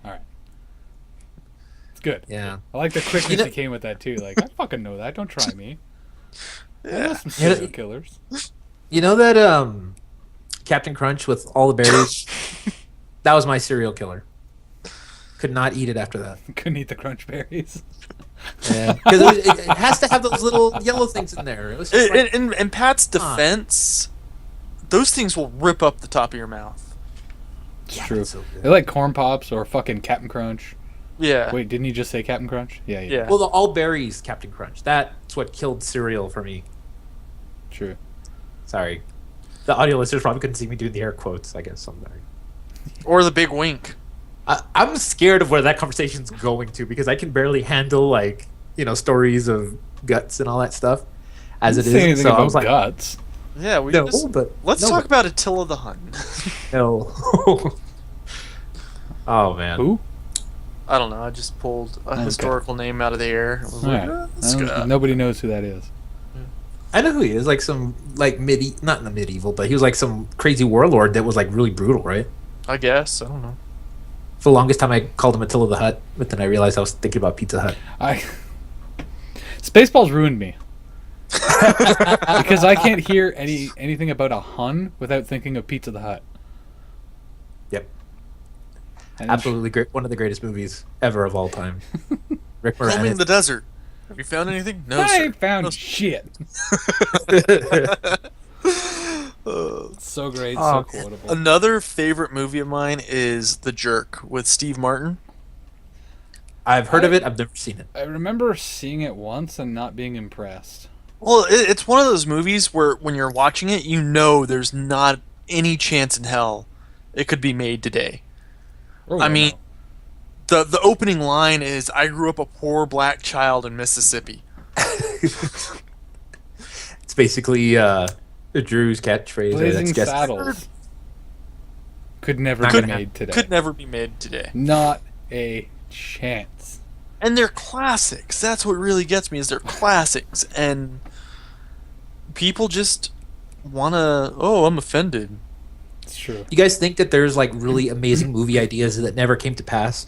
It's good. Yeah. I like the quickness You know- he came with that too. Like, I fucking know that. Don't try me. I know Yeah. some serial killers. You know that Captain Crunch with all the berries? That was my serial killer. Could not eat it after that. Couldn't eat the crunch berries. Yeah. Because it has to have those little yellow things in there. It was just like, In Pat's defense, those things will rip up the top of your mouth. It's yeah, true. that's so good. They like corn pops or fucking Captain Crunch. Yeah. Wait, didn't he just say Captain Crunch? Yeah. Yeah. Well, the all berries Captain Crunch. That's what killed cereal for me. True. Sorry. The audio listeners probably couldn't see me doing the air quotes, I guess. I'm sorry. Or the big wink. I'm scared of where that conversation's going to because I can barely handle stories of guts and all that stuff as it Didn't say is. anything So I about was like, Yeah, guts. let's talk about Attila the Hun. No. Oh man. Who? I don't know. I just pulled a Okay. historical name out of the air. I was like, Alright. let's go. Nobody knows who that is. I know who he is. Like some not in the medieval, but he was like some crazy warlord that was like really brutal, right? I guess. I don't know. For the longest time, I called him Attila the Hut, but then I realized I was thinking about Pizza Hut. Spaceballs ruined me. Because I can't hear anything about a Hun without thinking of Pizza the Hut. Yep. And Absolutely great. One of the greatest movies ever of all time. Rick Roaming Moranis. the desert. Have you found anything? No, I sir. ain't found No, shit. Uh, So great, Oh, so quotable. Another favorite movie of mine is The Jerk with Steve Martin. I've heard of it. I've never seen it. I remember seeing it once and not being impressed. Well, it's one of those movies where when you're watching it, you know there's not any chance in hell it could be made today. Oh, I no, mean, no. the opening line is, "I grew up a poor black child in Mississippi." It's basically Drew's catchphrase. Blazing That's Saddles could never Not be gonna made today. Could never be made today. Not a chance. And they're classics. That's what really gets me, is they're classics, and people just wanna. Oh, I'm offended. It's true. You guys think that there's like really amazing movie ideas that never came to pass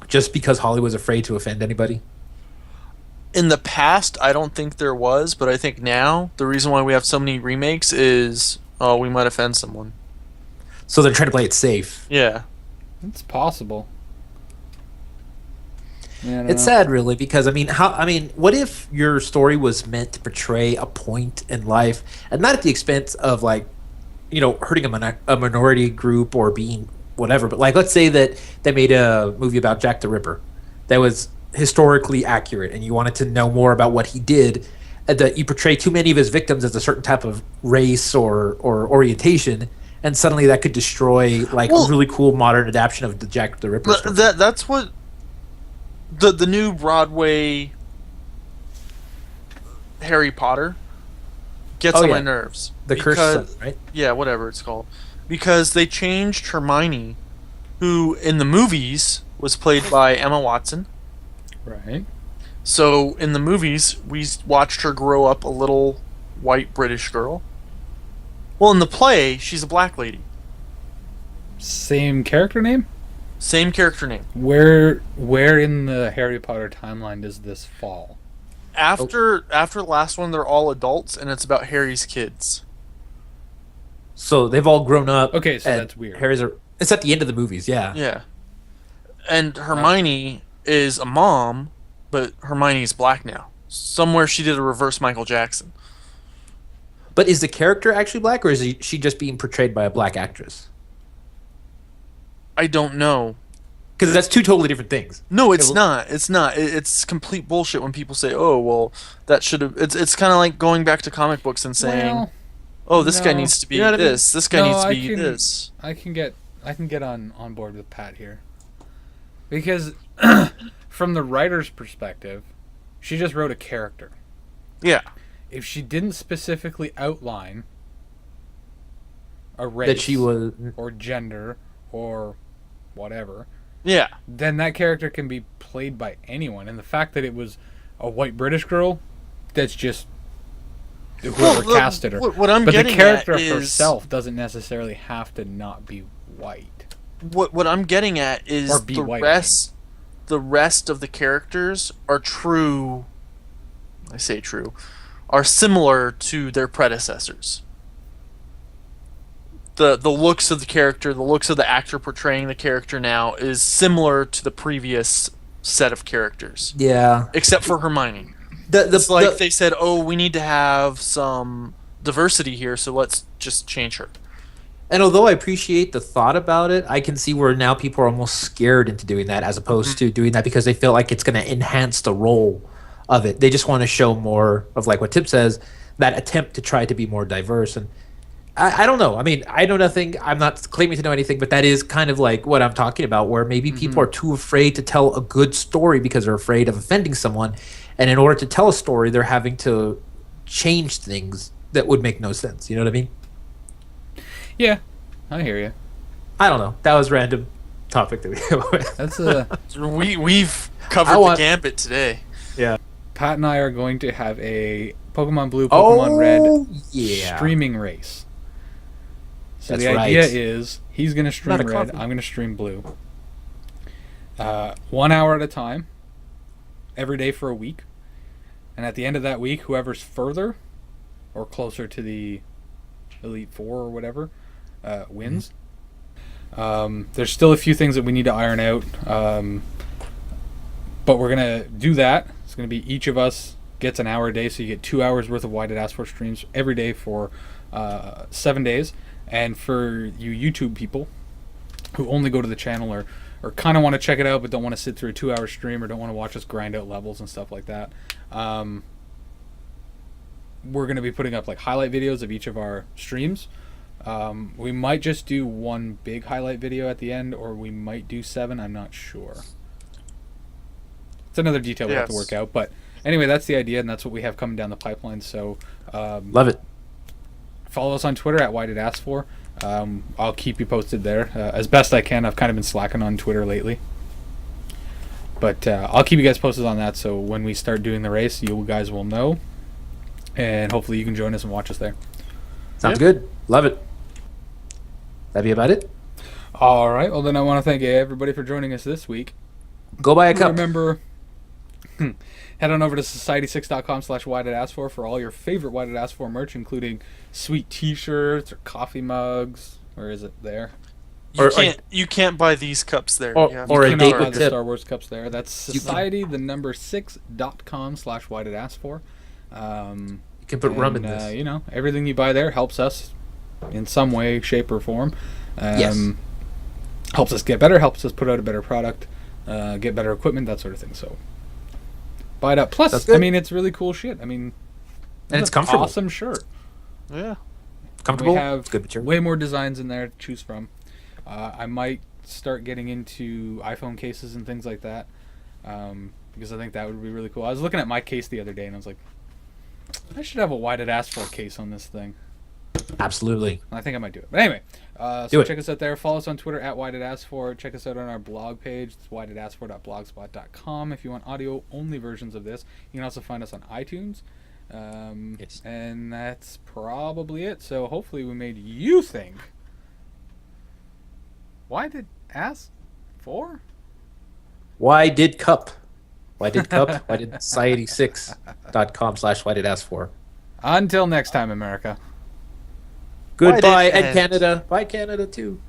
just because Hollywood was afraid to offend anybody? In the past, I don't think there was, but I think now the reason why we have so many remakes is, oh, we might offend someone. So they're trying to play it safe. Yeah. It's possible. Yeah, I don't It's know. sad, really, because what if your story was meant to portray a point in life, and not at the expense of hurting a minority group or being whatever, but like let's say that they made a movie about Jack the Ripper that was historically accurate, and you wanted to know more about what he did, and that you portray too many of his victims as a certain type of race or orientation, and suddenly that could destroy a really cool modern adaptation of the Jack the Ripper story. That's what the new Broadway Harry Potter gets Oh, on yeah. my nerves. The Cursed Son, right? Yeah, whatever it's called. Because they changed Hermione, who in the movies was played by Emma Watson. Right. So in the movies, we watched her grow up a little white British girl. Well, in the play, she's a black lady. Same character name? Same character name. Where in the Harry Potter timeline does this fall? After the last one, they're all adults, and it's about Harry's kids. So they've all grown up. Okay, so and that's weird. It's at the end of the movies, yeah. Yeah. And Hermione is a mom, but Hermione's black now. Somewhere she did a reverse Michael Jackson. But is the character actually black, or is she just being portrayed by a black actress? I don't know. Because that's two totally different things. No, it's not. It's not. It's complete bullshit when people say, "Oh, well, that should have." It's kind of like going back to comic books and saying, Well, "Oh, this guy no. needs to be You know what I mean? this. This guy No, needs to I be can- this." I can get on board with Pat here. Because from the writer's perspective, she just wrote a character. Yeah. If she didn't specifically outline a race That she was. or gender or whatever, Yeah. then that character can be played by anyone. And the fact that it was a white British girl, that's just whoever casted her. What I'm But the getting character at is herself doesn't necessarily have to not be white. what I'm getting at Or is be the white, rest of the characters are true. I say true, are similar to their predecessors. The looks of the character, the looks of the actor portraying the character now is similar to the previous set of characters, Yeah. except for Hermione. The It's like they said, "Oh, we need to have some diversity here, so let's just change her." And although I appreciate the thought about it, I can see where now people are almost scared into doing that as opposed to doing that because they feel like it's going to enhance the role of it. They just want to show more of, like what Tip says, that attempt to try to be more diverse. And I don't know. I mean, I know nothing. I'm not claiming to know anything, but that is kind of like what I'm talking about, where maybe people are too afraid to tell a good story because they're afraid of offending someone. And in order to tell a story, they're having to change things that would make no sense. You know what I mean? Yeah, I hear you. I don't know. That was random topic that we came up with. That's a We've covered the gambit today. Yeah. Pat and I are going to have a Pokemon Blue, Pokemon Red yeah. streaming race. So That's the idea right. is he's going to stream Not a Red, coffee. I'm going to stream Blue. 1 hour at a time, every day for a week. And at the end of that week, whoever's further or closer to the Elite Four or whatever wins. There's still a few things that we need to iron out. But we're going to do that. It's going to be each of us gets an hour a day, so you get 2 hours worth of Why Did Ask For streams every day for 7 days. And for you YouTube people who only go to the channel or kind of want to check it out but don't want to sit through a 2-hour stream or don't want to watch us grind out levels and stuff like that, we're going to be putting up like highlight videos of each of our streams. We might just do one big highlight video at the end, or we might do 7. I'm not sure. It's another detail we have to work out. But anyway, that's the idea, and that's what we have coming down the pipeline. So Love it. follow us on Twitter at Why Did Ask For. I'll keep you posted there as best I can. I've kind of been slacking on Twitter lately. But I'll keep you guys posted on that, so when we start doing the race, you guys will know. And hopefully you can join us and watch us there. Sounds good. Love it. That be about it? All right. Well, then I want to thank everybody for joining us this week. Go buy a cup. Remember, head on over to society6.com/Why Did Ask For all your favorite Why Did Ask For merch, including sweet T-shirts or coffee mugs. Where is it? There. You can't buy these cups there. Or- You have or to a You go date cannot to buy with the Tip. Star Wars cups there. That's society6.com/Why Did Ask For. You can put rum in this. You know, everything you buy there helps us in some way, shape, or form. Yes. Helps us get better, helps us put out a better product, get better equipment, that sort of thing. So, buy it up. That's Plus, good. I mean, it's really cool shit. I mean, And it's an comfortable. Awesome shirt. Yeah. Comfortable. We have good material. way more designs in there to choose from. I might start getting into iPhone cases and things like that, because I think that would be really cool. I was looking at my case the other day and I was like, I should have a Why Did Ask For case on this thing. Absolutely. I think I might do it. But anyway, Do so it. check us out there. Follow us on Twitter at Why Did Ask For. Check us out on our blog page. It's whydidaskfor.blogspot.com. If you want audio only versions of this, you can also find us on iTunes. Yes. And that's probably it. So hopefully we made you think. Why did ask for? Why did cup? Why did cup? Why did society6.com/Why Did Ask For? Until next time, America. Goodbye, did and end? Canada. Bye, Canada, too.